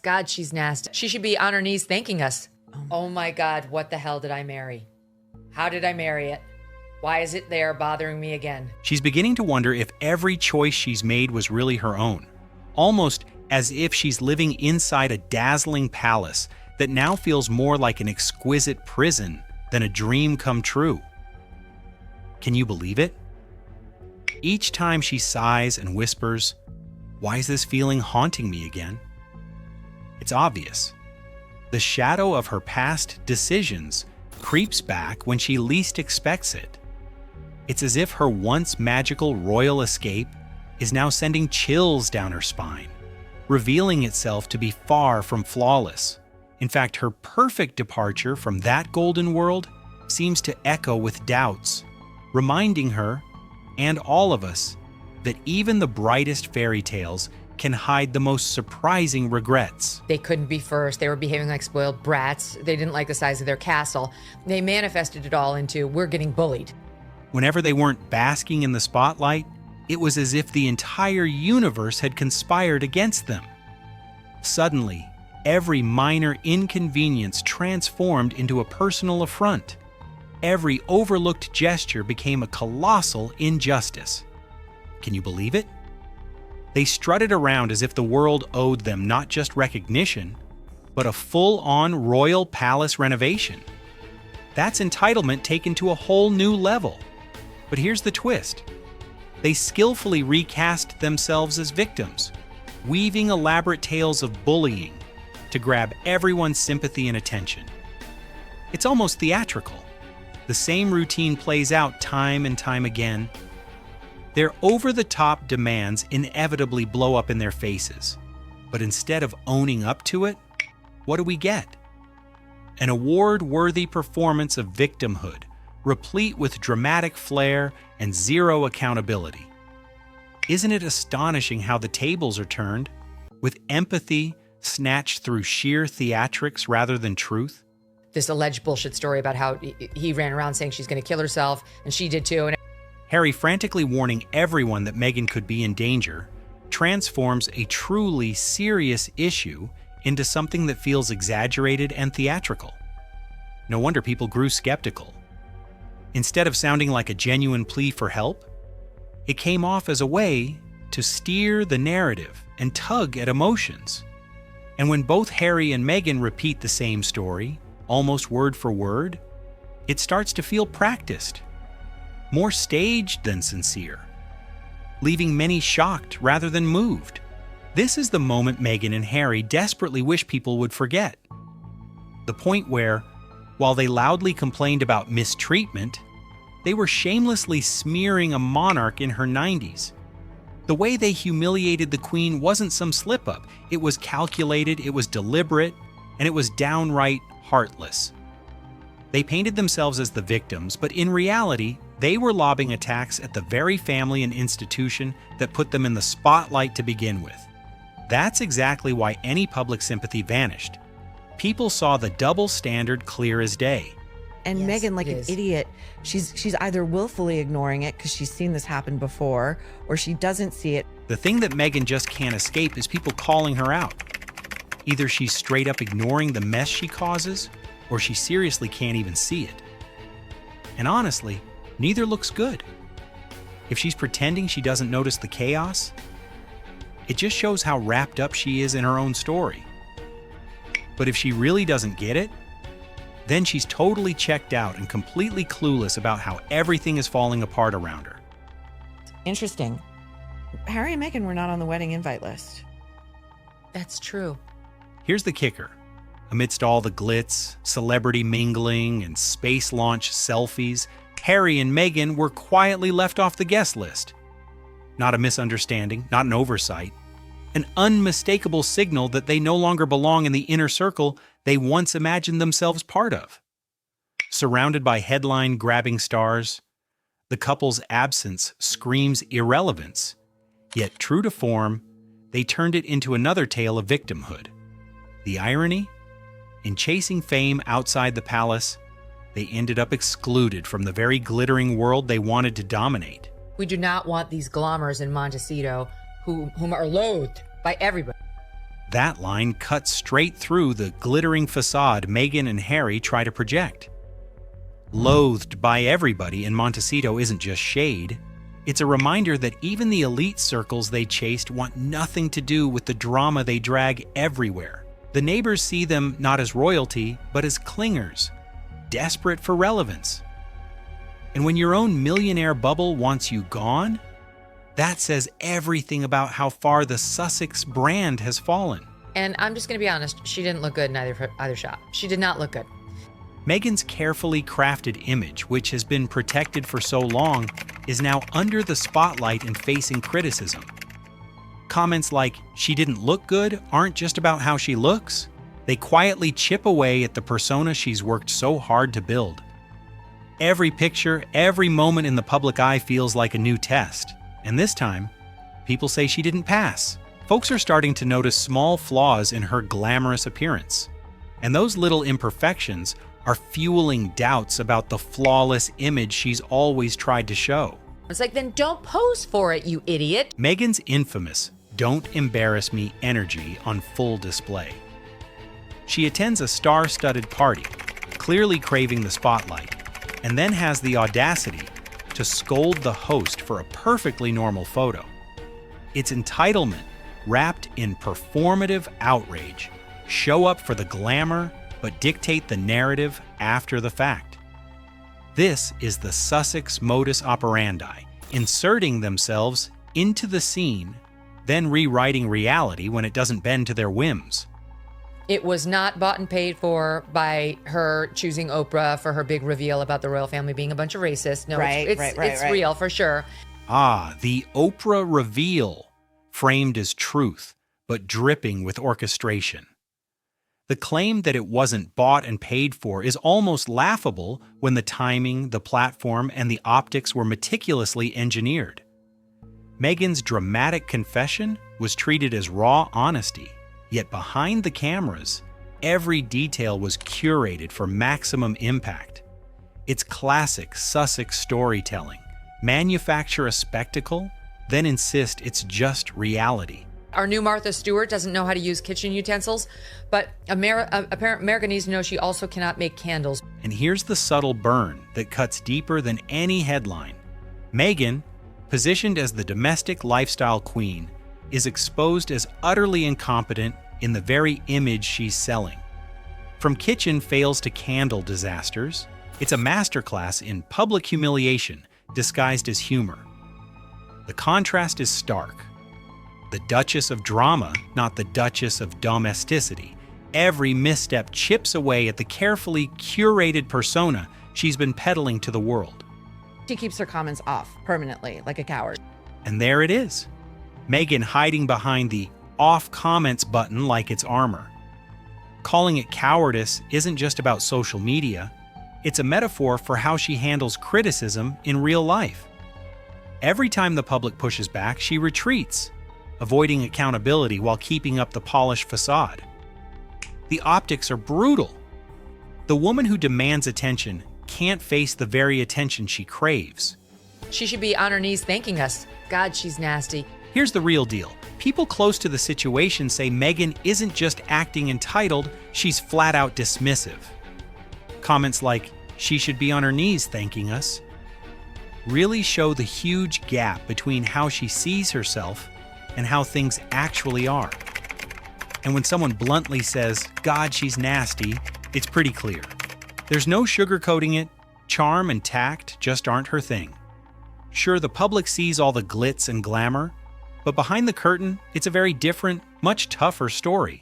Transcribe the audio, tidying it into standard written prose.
God, she's nasty. She should be on her knees thanking us. Oh my God, what the hell did I marry? How did I marry it? Why is it there bothering me again? She's beginning to wonder if every choice she's made was really her own, almost as if she's living inside a dazzling palace that now feels more like an exquisite prison than a dream come true. Can you believe it? Each time she sighs and whispers, "Why is this feeling haunting me again?" It's obvious. The shadow of her past decisions creeps back when she least expects it. It's as if her once magical royal escape is now sending chills down her spine, revealing itself to be far from flawless. In fact, her perfect departure from that golden world seems to echo with doubts, reminding her, and all of us, that even the brightest fairy tales can hide the most surprising regrets. They couldn't be first. They were behaving like spoiled brats. They didn't like the size of their castle. They manifested it all into, we're getting bullied. Whenever they weren't basking in the spotlight, it was as if the entire universe had conspired against them. Suddenly, every minor inconvenience transformed into a personal affront. Every overlooked gesture became a colossal injustice. Can you believe it? They strutted around as if the world owed them not just recognition, but a full-on royal palace renovation. That's entitlement taken to a whole new level. But here's the twist. They skillfully recast themselves as victims, weaving elaborate tales of bullying to grab everyone's sympathy and attention. It's almost theatrical. The same routine plays out time and time again. Their over-the-top demands inevitably blow up in their faces. But instead of owning up to it, what do we get? An award-worthy performance of victimhood, replete with dramatic flair and zero accountability. Isn't it astonishing how the tables are turned, with empathy snatched through sheer theatrics rather than truth? This alleged bullshit story about how he ran around saying she's going to kill herself, and she did too. And Harry frantically warning everyone that Meghan could be in danger transforms a truly serious issue into something that feels exaggerated and theatrical. No wonder people grew skeptical. Instead of sounding like a genuine plea for help, it came off as a way to steer the narrative and tug at emotions. And when both Harry and Meghan repeat the same story, almost word for word, it starts to feel practiced, more staged than sincere, leaving many shocked rather than moved. This is the moment Meghan and Harry desperately wish people would forget. The point where, while they loudly complained about mistreatment, they were shamelessly smearing a monarch in her 90s. The way they humiliated the Queen wasn't some slip-up. It was calculated, it was deliberate, and it was downright heartless. They painted themselves as the victims, but in reality, they were lobbing attacks at the very family and institution that put them in the spotlight to begin with. That's exactly why any public sympathy vanished. People saw the double standard clear as day. And Yes, Meghan, like it an is. idiot, she's either willfully ignoring it because she's seen this happen before, or she doesn't see it. The thing that Meghan just can't escape is people calling her out. Either she's straight up ignoring the mess she causes, or she seriously can't even see it. And honestly, neither looks good. If she's pretending she doesn't notice the chaos, it just shows how wrapped up she is in her own story. But if she really doesn't get it, then she's totally checked out and completely clueless about how everything is falling apart around her. Interesting. Harry and Meghan were not on the wedding invite list. that's true. Here's the kicker. Amidst all the glitz, celebrity mingling, and space launch selfies, Harry and Meghan were quietly left off the guest list. Not a misunderstanding, not an oversight. An unmistakable signal that they no longer belong in the inner circle they once imagined themselves part of. Surrounded by headline-grabbing stars, the couple's absence screams irrelevance. Yet, true to form, they turned it into another tale of victimhood. The irony? In chasing fame outside the palace, they ended up excluded from the very glittering world they wanted to dominate. We do not want these glommers in Montecito whom are loathed by everybody. That line cuts straight through the glittering facade Meghan and Harry try to project. Loathed by everybody in Montecito isn't just shade. It's a reminder that even the elite circles they chased want nothing to do with the drama they drag everywhere. The neighbors see them not as royalty, but as clingers, desperate for relevance. And when your own millionaire bubble wants you gone, that says everything about how far the Sussex brand has fallen. And I'm just going to be honest, she didn't look good in either shot. She did not look good. Meghan's carefully crafted image, which has been protected for so long, is now under the spotlight and facing criticism. Comments like, "she didn't look good," aren't just about how she looks. They quietly chip away at the persona she's worked so hard to build. Every picture, every moment in the public eye feels like a new test. And this time, people say she didn't pass. Folks are starting to notice small flaws in her glamorous appearance. And those little imperfections are fueling doubts about the flawless image she's always tried to show. It's like, then don't pose for it, you idiot. Meghan's infamous "don't embarrass me" energy on full display. She attends a star-studded party, clearly craving the spotlight, and then has the audacity to scold the host for a perfectly normal photo. It's entitlement wrapped in performative outrage. Show up for the glamour, but dictate the narrative after the fact. This is the Sussex modus operandi, inserting themselves into the scene, then rewriting reality when it doesn't bend to their whims. It was not bought and paid for by her choosing Oprah for her big reveal about the royal family being a bunch of racists. No, it's real for sure. Ah, the Oprah reveal, framed as truth, but dripping with orchestration. The claim that it wasn't bought and paid for is almost laughable when the timing, the platform, and the optics were meticulously engineered. Meghan's dramatic confession was treated as raw honesty, yet behind the cameras, every detail was curated for maximum impact. It's classic Sussex storytelling. Manufacture a spectacle, then insist it's just reality. Our new Martha Stewart doesn't know how to use kitchen utensils, but America needs to know she also cannot make candles. And here's the subtle burn that cuts deeper than any headline. Meghan, positioned as the domestic lifestyle queen, is exposed as utterly incompetent in the very image she's selling. From kitchen fails to candle disasters, it's a masterclass in public humiliation disguised as humor. The contrast is stark. The Duchess of Drama, not the Duchess of Domesticity. Every misstep chips away at the carefully curated persona she's been peddling to the world. She keeps her comments off permanently, like a coward. And there it is. Meghan hiding behind the off comments button like it's armor. Calling it cowardice isn't just about social media. It's a metaphor for how she handles criticism in real life. Every time the public pushes back, she retreats, avoiding accountability while keeping up the polished facade. The optics are brutal. The woman who demands attention can't face the very attention she craves. She should be on her knees thanking us. God, she's nasty. Here's the real deal. People close to the situation say Meghan isn't just acting entitled, she's flat out dismissive. Comments like, "she should be on her knees thanking us," really show the huge gap between how she sees herself and how things actually are. And when someone bluntly says, "God, she's nasty," it's pretty clear. There's no sugarcoating it. Charm and tact just aren't her thing. Sure, the public sees all the glitz and glamour, but behind the curtain, it's a very different, much tougher story.